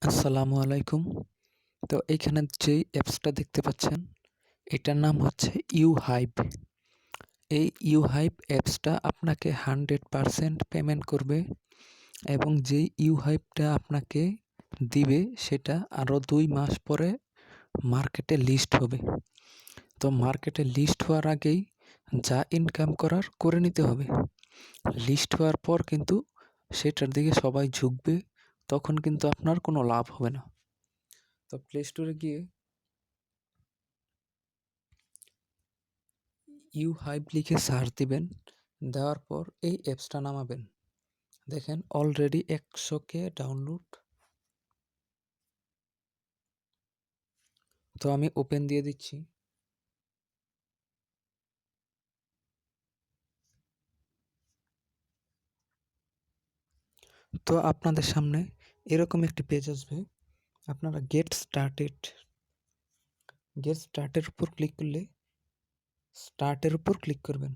আসসালামু আলাইকুম। তো এইখানে যেই অ্যাপসটা দেখতে পাচ্ছেন, এটার নাম হচ্ছে ইউহাইব। এই ইউহাইব অ্যাপসটা আপনাকে 100% পেমেন্ট করবে এবং যেই ইউহাইবটা আপনাকে দিবে সেটা আরও 2 মাস পরে মার্কেটে লিস্ট হবে। তো মার্কেটে লিস্ট হওয়ার আগেই যা ইনকাম করার করে নিতে হবে। লিস্ট হওয়ার পর কিন্তু সেটার দিকে সবাই ঝুঁকবে, তখন কিন্তু আপনার কোনো লাভ হবে না। তো প্লে স্টোরে গিয়ে ইউহাইব লিখে সার্চ দিবেন, দেওয়ার পর এই অ্যাপসটা নামাবেন। দেখেন অলরেডি 100K ডাউনলোড। তো আমি ওপেন দিয়ে দিচ্ছি। তো আপনাদের সামনে এরকম একটি পেজ আসবে। আপনারা গেট স্টার্টের উপর ক্লিক করলে স্টার্টের উপর ক্লিক করবেন।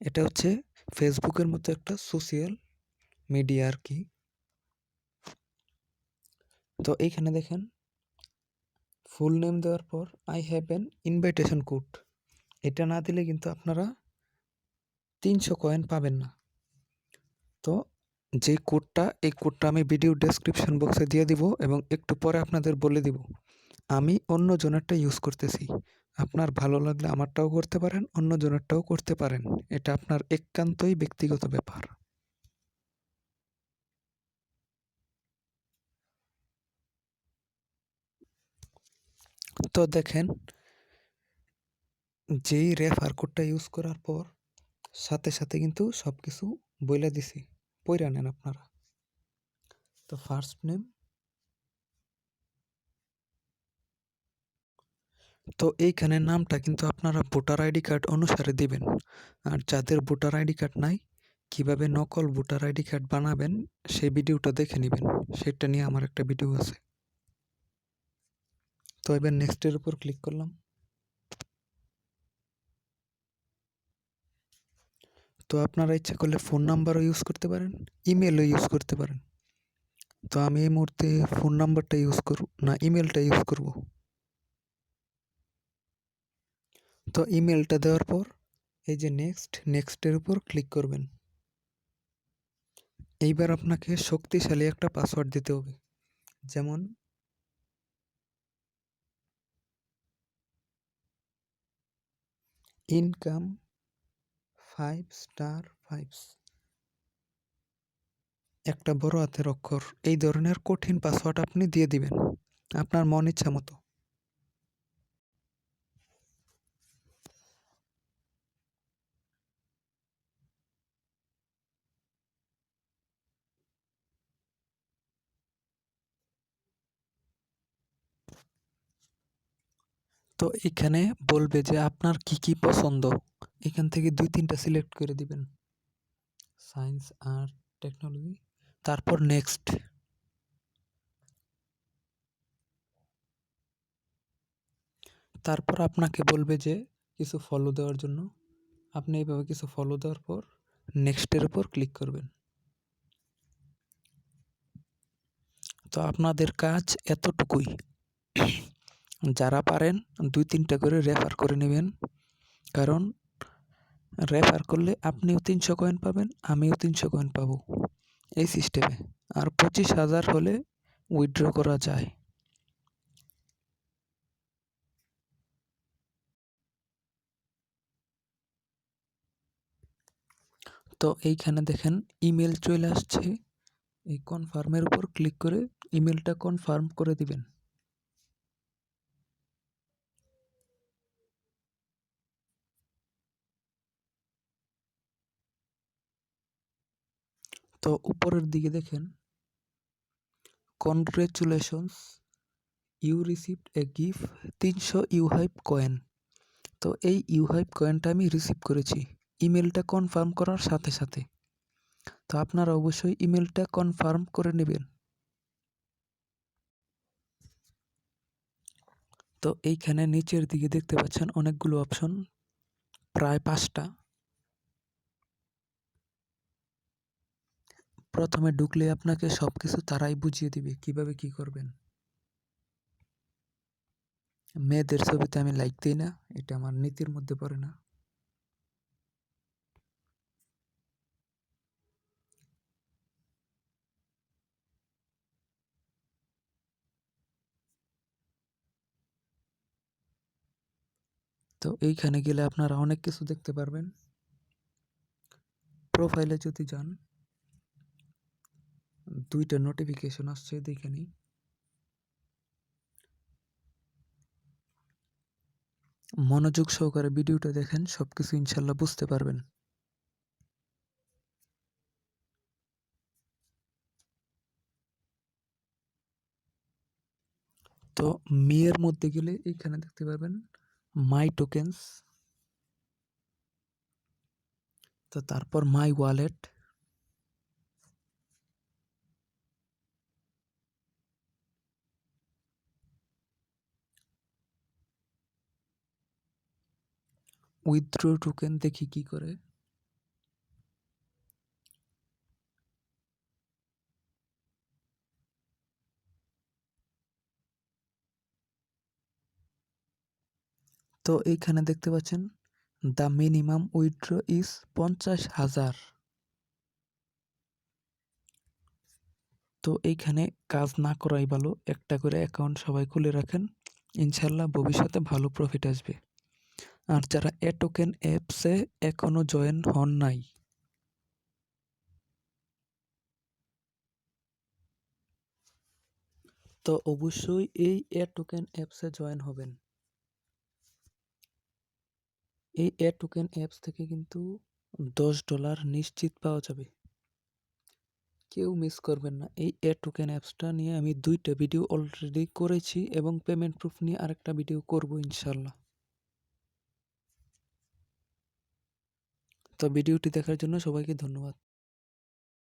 এটা হচ্ছে ফেসবুকের মতো একটা সোশ্যাল মিডিয়া আর কি। তো এইখানে দেখেন ফুল নেম দেওয়ার পর I have an invitation code. এটা না দিলে কিন্তু আপনারা 300 কয়েন পাবেন না। তো এই কোডটা আমি ভিডিও ডেসক্রিপশন বক্সে দিয়ে দিব এবং একটু পরে আপনাদের বলে দিব। আমি অন্য জনেরটা ইউজ করতেছি। আপনার ভালো লাগলে আমারটাও করতে পারেন, অন্য জনেরটাও করতে পারেন। এটা আপনার একান্তই ব্যক্তিগত ব্যাপার। তো দেখেন যেই রেফার কোডটা ইউজ করার পর সাথে সাথে কিন্তু সব কিছু বইলা দিছি, পইরা নেন আপনারা। তো ফার্স্ট নেম, তো এইখানে নামটা কিন্তু আপনারা ভোটার আইডি কার্ড অনুসারে দিবেন। আর যাদের ভোটার আইডি কার্ড নাই, কিভাবে নকল ভোটার আইডি কার্ড বানাবেন সেই ভিডিওটা দেখে নেবেন। সেটা নিয়ে আমার একটা ভিডিও আছে। তো এবার নেক্সটের উপর ক্লিক করলাম। তো আপনারা ইচ্ছা করলে ফোন নাম্বারও ইউজ করতে পারেন, ইমেলও ইউজ করতে পারেন। তো আমি এই মুহূর্তে ফোন নাম্বারটা ইউজ করব না, ইমেলটা ইউজ করব। তো ইমেলটা দেওয়ার পর এই যে নেক্সটের উপর ক্লিক করবেন। এইবার আপনাকে শক্তিশালী একটা পাসওয়ার্ড দিতে হবে, যেমন ইনকাম 5 স্টার 5, একটা বড় হাতের অক্ষর। এই ধরনের কঠিন পাসওয়ার্ড আপনি দিয়ে দিবেন আপনার মন ইচ্ছা মতো। তো এখানে বলবে যে আপনার কি কি পছন্দ, এখান থেকে 2-3টা সিলেক্ট করে দিবেন, সায়েন্স, আর্ট, টেকনোলজি, তারপর নেক্সট। তারপর আপনাকে বলবে যে কিছু ফলো দেওয়ার জন্য। আপনি এইভাবে কিছু ফলো দেওয়ার পর নেক্সটের উপর ক্লিক করবেন। তো আপনাদের কাজ এতটুকুই। যারা পারেন 2-3টা করে রেফার করে নেবেন, কারণ রেফার করলে আপনিও 300 কয়েন পাবেন, আমিও 300 কয়েন পাবো, এই সিস্টেমে। আর 25,000 হলে উইথড্র করা যায়। তো এইখানে দেখেন ইমেল চলে আসছে। এই কনফার্মের উপর ক্লিক করে ইমেলটা কনফার্ম করে দিবেন। তো উপরের দিকে দেখেন congratulations, you received a gift 300 UHive coin. তো এই ইউহাইব কয়েনটা আমি রিসিভ করেছি ইমেলটা কনফার্ম করার সাথে সাথে। তো আপনারা অবশ্যই ইমেলটা কনফার্ম করে নেবেন। তো এইখানে নিচের দিকে দেখতে পাচ্ছেন অনেকগুলো অপশন, প্রায় 5টা। প্রথমে ঢুকলে আপনাকে সবকিছু তারাই বুঝিয়ে দিবে কিভাবে কি করবেন। মেয়েদের ছবিতে আমি লাইক দিই না, এটা আমার নীতির মধ্যে পড়ে না। তো এইখানে গেলে আপনারা অনেক কিছু দেখতে পারবেন। প্রোফাইলে যদি যান, 2টা নোটিফিকেশন আসছে, দেখে নিই। মনোযোগ সহকারে ভিডিওটা দেখেন, সবকিছু ইনশাল্লাহ বুঝতে পারবেন। তো মেয়ের মধ্যে গেলে এইখানে দেখতে পারবেন মাই টোকেন্স, তো তারপর মাই ওয়ালেট, উইথড্র টোকেন, দেখি কি করে। তো এইখানে দেখতে পাচ্ছেন দ্য মিনিমাম উইথড্র ইজ 50,000। তো এইখানে কাজ না করাই ভালো, একটা করে অ্যাকাউন্ট সবাই খুলে রাখেন, ইনশাল্লাহ ভবিষ্যতে ভালো প্রফিট আসবে। আর যারা এ টোকেন অ্যাপসে এখনো জয়েন হন নাই, তো অবশ্যই এই এ টোকেন অ্যাপসে জয়েন হবেন। এই এ টোকেন অ্যাপস থেকে কিন্তু $10 নিশ্চিত পাওয়া যাবে, কেউ মিস করবেন না। এই এ টোকেন অ্যাপসটা নিয়ে আমি 2টা ভিডিও অলরেডি করেছি এবং পেমেন্ট প্রুফ নিয়ে আরেকটা ভিডিও করব ইনশাল্লাহ। তো ভিডিওটি দেখার জন্য সবাইকে ধন্যবাদ।